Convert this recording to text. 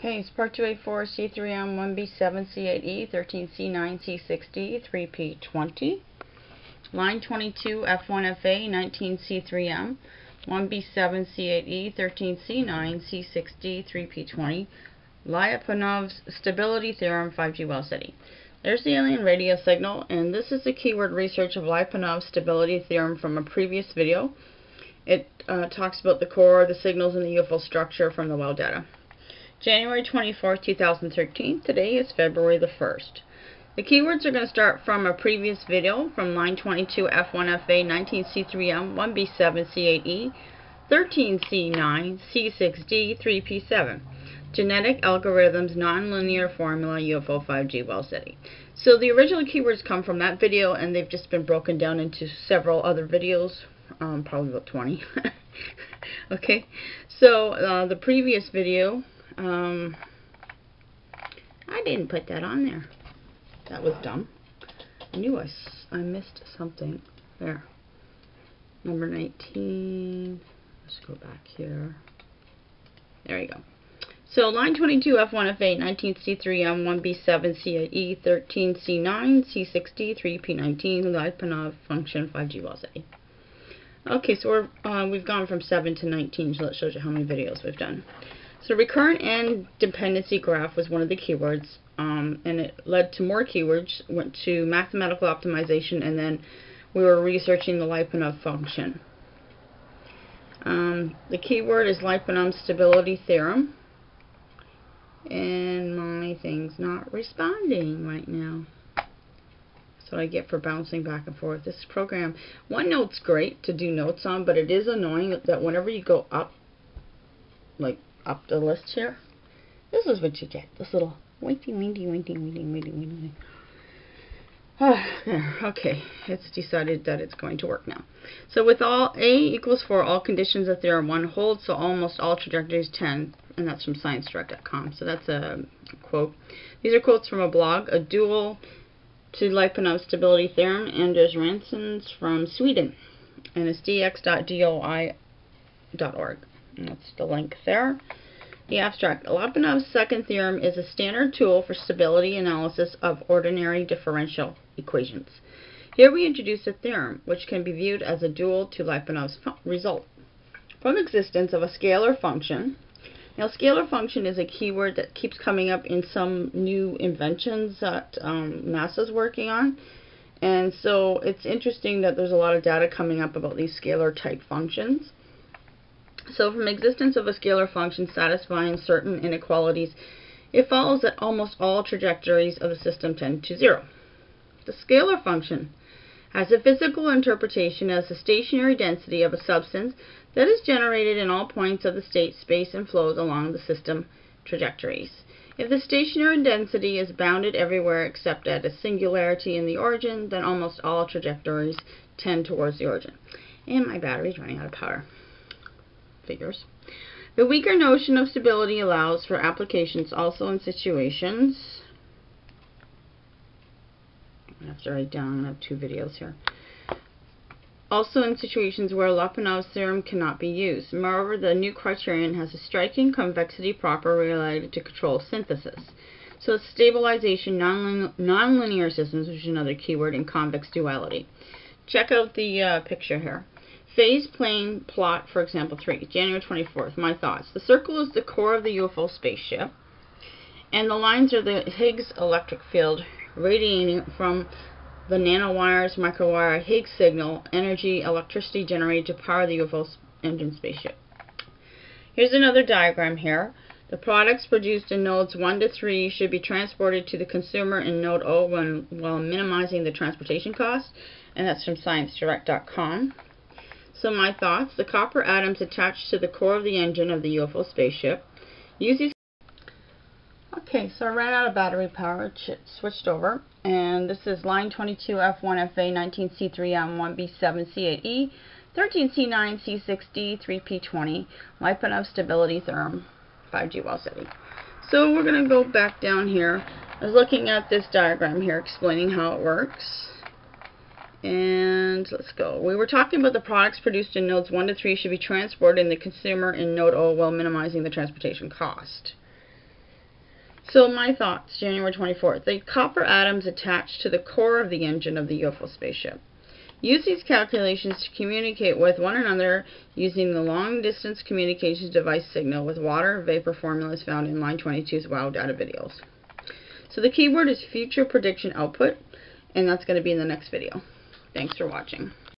Okay, it's part 284C3M1b7c8e13c9c6d3p20. Line 22f1fa19c3m1b7c8e13c9c6d3p20. Lyapunov's stability theorem 5G Wow Seti. There's the alien radio signal, and this is the keyword research of Lyapunov's stability theorem from a previous video. It talks about the core, the signals, and the UFO structure from the WOW data. January 24, 2013. Today is February the 1st. The keywords are going to start from a previous video from line 22f1fa19c3m1b7c8e13c9c6d3p7. Genetic algorithms, nonlinear formula, UFO 5G Wow Seti. So the original keywords come from that video, and they've just been broken down into several other videos, probably about 20. Okay, so the previous video, I didn't put that on there. That was dumb. I knew I missed something. There. Number 19. Let's go back here. There you go. So line 22f1fa19c3m1b7c8e13c9c6d3p20 Lyapunov function 5G Wow Seti. Okay, so we've gone from 7 to 19, so that shows you how many videos we've done. So recurrent and dependency graph was one of the keywords, and it led to more keywords, went to mathematical optimization, and then we were researching the Lyapunov function. The keyword is Lyapunov's stability theorem, and my thing's not responding right now. That's what I get for bouncing back and forth. This program, OneNote's great to do notes on, but it is annoying that whenever you go up, like up the list here, this is what you get. This little winky. Okay, it's decided that it's going to work now. So with all A equals 4, all conditions of theorem 1 hold, so almost all trajectories 10, and that's from ScienceDirect.com. So that's a quote. These are quotes from a blog, a dual to Lyapunov's stability theorem, Anders Rantzer's from Sweden, and it's dx.doi.org. And that's the link there. The abstract. Lyapunov's second theorem is a standard tool for stability analysis of ordinary differential equations. Here we introduce a theorem, which can be viewed as a dual to Lyapunov's result. From existence of a scalar function. Now, scalar function is a keyword that keeps coming up in some new inventions that NASA's working on. And so it's interesting that there's a lot of data coming up about these scalar type functions. So from existence of a scalar function satisfying certain inequalities, it follows that almost all trajectories of the system tend to 0. The scalar function has a physical interpretation as the stationary density of a substance that is generated in all points of the state space and flows along the system trajectories. If the stationary density is bounded everywhere except at a singularity in the origin, then almost all trajectories tend towards the origin. And my battery's running out of power. Figures. The weaker notion of stability allows for applications also in situations. I have to write down, I have 2 videos here. Also in situations where Lyapunov's theorem cannot be used. Moreover, the new criterion has a striking convexity property related to control synthesis. So stabilization, nonlinear systems, which is another keyword, in convex duality. Check out the picture here. Phase plane plot, for example, 3, January 24th. My thoughts. The circle is the core of the UFO spaceship, and the lines are the Higgs electric field radiating from the nanowires, microwire, Higgs signal, energy, electricity generated to power the UFO engine spaceship. Here's another diagram here. The products produced in nodes 1 to 3 should be transported to the consumer in node O while minimizing the transportation cost, and that's from ScienceDirect.com. So my thoughts, the copper atoms attached to the core of the engine of the UFO spaceship. Use these. Okay, so I ran out of battery power, switched over, and this is line 22f1fa19c3m1b7c8e13c9c6d3p20 Lyapunov stability theorem 5G Wow Seti. So we're going to go back down here. I was looking at this diagram here explaining how it works. And let's go. We were talking about the products produced in nodes 1 to 3 should be transported in the consumer in node O while minimizing the transportation cost. So my thoughts, January 24th. The copper atoms attached to the core of the engine of the UFO spaceship. Use these calculations to communicate with one another using the long-distance communications device signal with water vapor formulas found in line 22's WOW data videos. So the keyword is future prediction output, and that's going to be in the next video. Thanks for watching.